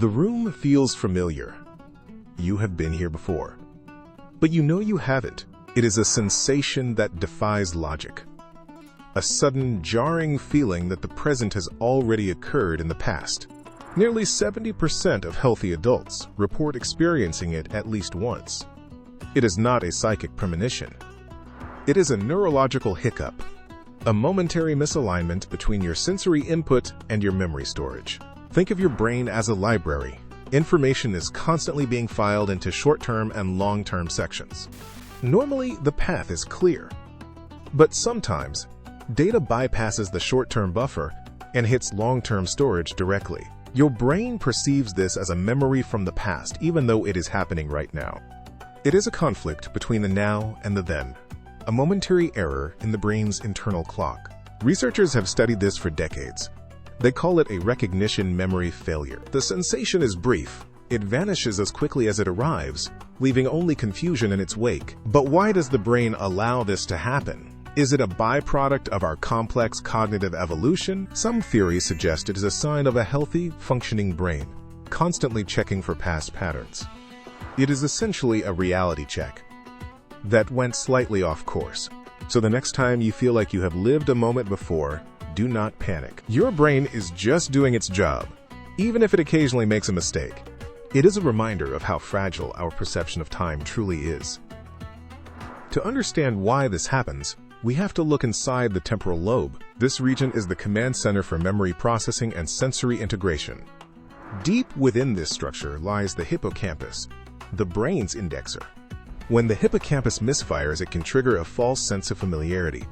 The room feels familiar. You have been here before. But you know you haven't. It is a sensation that defies logic. A sudden, jarring feeling that the present has already occurred in the past. Nearly 70% of healthy adults report experiencing it at least once. It is not a psychic premonition. It is a neurological hiccup, a momentary misalignment between your sensory input and your memory storage. Think of your brain as a library. Information is constantly being filed into short-term and long-term sections. Normally, the path is clear. But sometimes, data bypasses the short-term buffer and hits long-term storage directly. Your brain perceives this as a memory from the past, even though it is happening right now. It is a conflict between the now and the then, a momentary error in the brain's internal clock. Researchers have studied this for decades. They call it a recognition memory failure. The sensation is brief. It vanishes as quickly as it arrives, leaving only confusion in its wake. But why does the brain allow this to happen? Is it a byproduct of our complex cognitive evolution? Some theories suggest it is a sign of a healthy, functioning brain, constantly checking for past patterns. It is essentially a reality check that went slightly off course. So the next time you feel like you have lived a moment before, do not panic. Your brain is just doing its job, even if it occasionally makes a mistake. It is a reminder of how fragile our perception of time truly is. To understand why this happens, we have to look inside the temporal lobe. This region is the command center for memory processing and sensory integration. Deep within this structure lies the hippocampus, the brain's indexer. When the hippocampus misfires, it can trigger a false sense of familiarity.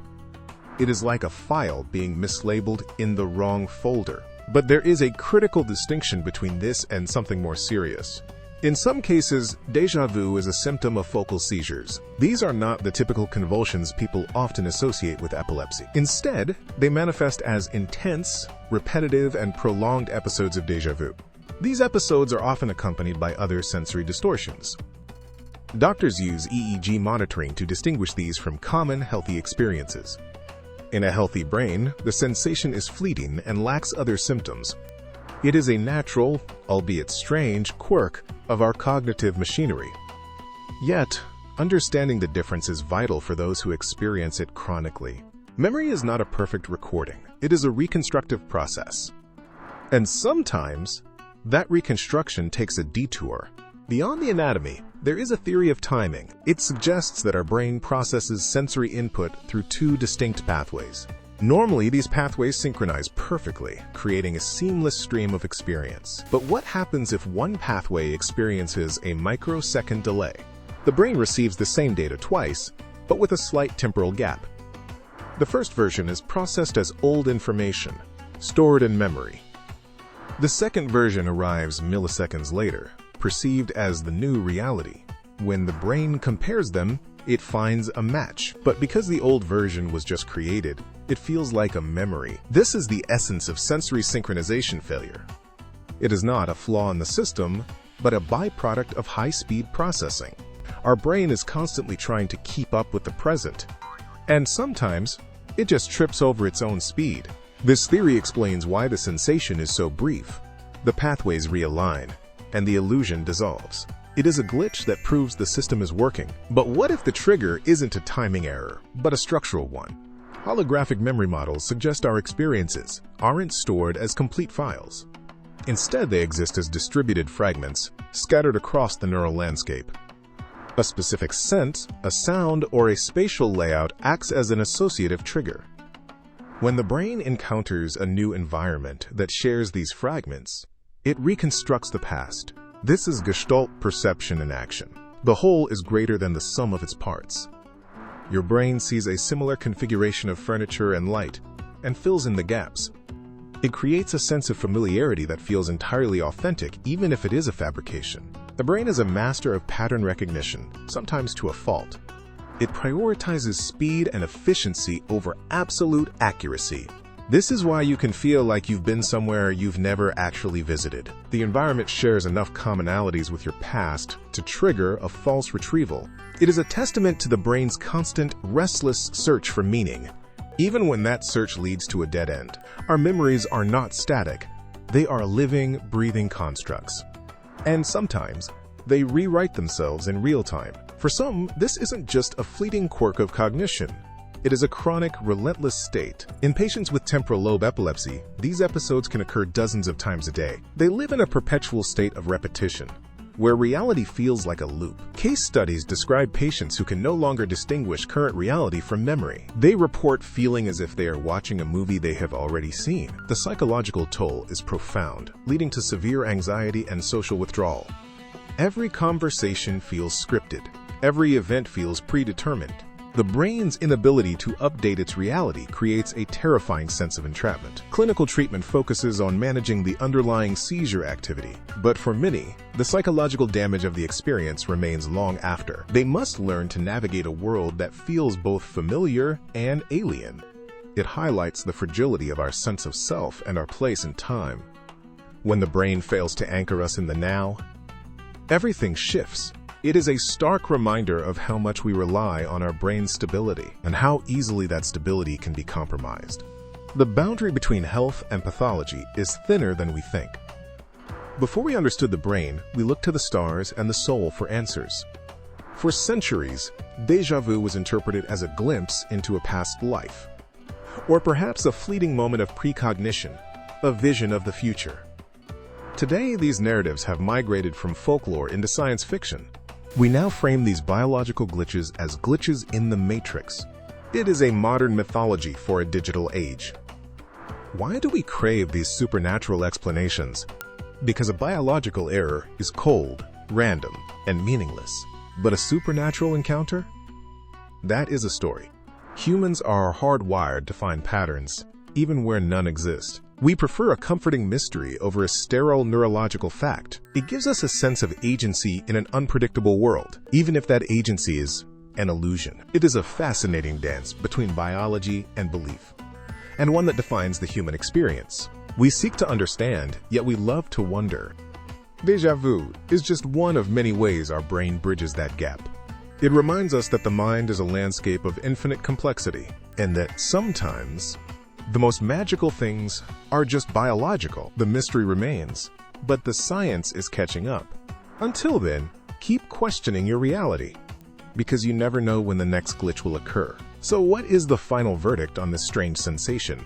It is like a file being mislabeled in the wrong folder. But there is a critical distinction between this and something more serious. In some cases, déjà vu is a symptom of focal seizures. These are not the typical convulsions people often associate with epilepsy. Instead, they manifest as intense, repetitive, and prolonged episodes of déjà vu. These episodes are often accompanied by other sensory distortions. Doctors use EEG monitoring to distinguish these from common, healthy experiences. In a healthy brain, the sensation is fleeting and lacks other symptoms. It is a natural, albeit strange, quirk of our cognitive machinery. Yet, understanding the difference is vital for those who experience it chronically. Memory is not a perfect recording. It is a reconstructive process. And sometimes, that reconstruction takes a detour. Beyond the anatomy, there is a theory of timing. It suggests that our brain processes sensory input through two distinct pathways. Normally, these pathways synchronize perfectly, creating a seamless stream of experience. But what happens if one pathway experiences a microsecond delay? The brain receives the same data twice, but with a slight temporal gap. The first version is processed as old information, stored in memory. The second version arrives milliseconds later, perceived as the new reality. When the brain compares them, it finds a match. But because the old version was just created, it feels like a memory. This is the essence of sensory synchronization failure. It is not a flaw in the system, but a byproduct of high-speed processing. Our brain is constantly trying to keep up with the present, and sometimes it just trips over its own speed. This theory explains why the sensation is so brief. The pathways realign, and the illusion dissolves. It is a glitch that proves the system is working. But what if the trigger isn't a timing error, but a structural one? Holographic memory models suggest our experiences aren't stored as complete files. Instead, they exist as distributed fragments scattered across the neural landscape. A specific scent, a sound, or a spatial layout acts as an associative trigger. When the brain encounters a new environment that shares these fragments, it reconstructs the past. This is Gestalt perception in action. The whole is greater than the sum of its parts. Your brain sees a similar configuration of furniture and light, and fills in the gaps. It creates a sense of familiarity that feels entirely authentic, even if it is a fabrication. The brain is a master of pattern recognition, sometimes to a fault. It prioritizes speed and efficiency over absolute accuracy. This is why you can feel like you've been somewhere you've never actually visited. The environment shares enough commonalities with your past to trigger a false retrieval. It is a testament to the brain's constant, restless search for meaning, even when that search leads to a dead end. Our memories are not static. They are living, breathing constructs. And sometimes, they rewrite themselves in real time. For some, this isn't just a fleeting quirk of cognition. It is a chronic, relentless state. In patients with temporal lobe epilepsy, these episodes can occur dozens of times a day. They live in a perpetual state of repetition, where reality feels like a loop. Case studies describe patients who can no longer distinguish current reality from memory. They report feeling as if they are watching a movie they have already seen. The psychological toll is profound, leading to severe anxiety and social withdrawal. Every conversation feels scripted. Every event feels predetermined. The brain's inability to update its reality creates a terrifying sense of entrapment. Clinical treatment focuses on managing the underlying seizure activity, but for many, the psychological damage of the experience remains long after. They must learn to navigate a world that feels both familiar and alien. It highlights the fragility of our sense of self and our place in time. When the brain fails to anchor us in the now, everything shifts. It is a stark reminder of how much we rely on our brain's stability and how easily that stability can be compromised. The boundary between health and pathology is thinner than we think. Before we understood the brain, we looked to the stars and the soul for answers. For centuries, déjà vu was interpreted as a glimpse into a past life, or perhaps a fleeting moment of precognition, a vision of the future. Today, these narratives have migrated from folklore into science fiction. We now frame these biological glitches as glitches in the matrix. It is a modern mythology for a digital age. Why do we crave these supernatural explanations? Because a biological error is cold, random, and meaningless. But a supernatural encounter? That is a story. Humans are hardwired to find patterns, even where none exist. We prefer a comforting mystery over a sterile neurological fact. It gives us a sense of agency in an unpredictable world, even if that agency is an illusion. It is a fascinating dance between biology and belief, and one that defines the human experience. We seek to understand, yet we love to wonder. Déjà vu is just one of many ways our brain bridges that gap. It reminds us that the mind is a landscape of infinite complexity, and that sometimes the most magical things are just biological. The mystery remains, but the science is catching up. Until then, keep questioning your reality, because you never know when the next glitch will occur. So what is the final verdict on this strange sensation?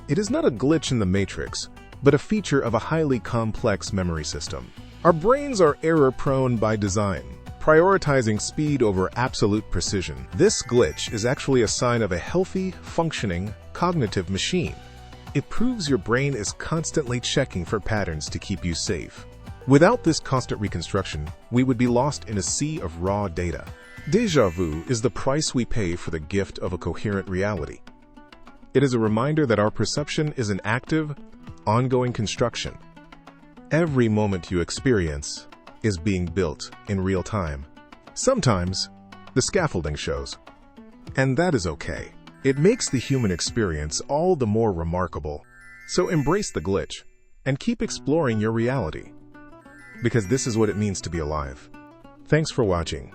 It is not a glitch in the matrix, but a feature of a highly complex memory system. Our brains are error-prone by design, prioritizing speed over absolute precision. This glitch is actually a sign of a healthy, functioning, cognitive machine. It proves your brain is constantly checking for patterns to keep you safe. Without this constant reconstruction, we would be lost in a sea of raw data. Déjà vu is the price we pay for the gift of a coherent reality. It is a reminder that our perception is an active, ongoing construction. Every moment you experience is being built in real time. Sometimes, the scaffolding shows. And that is okay. It makes the human experience all the more remarkable. So embrace the glitch and keep exploring your reality, because this is what it means to be alive. Thanks for watching.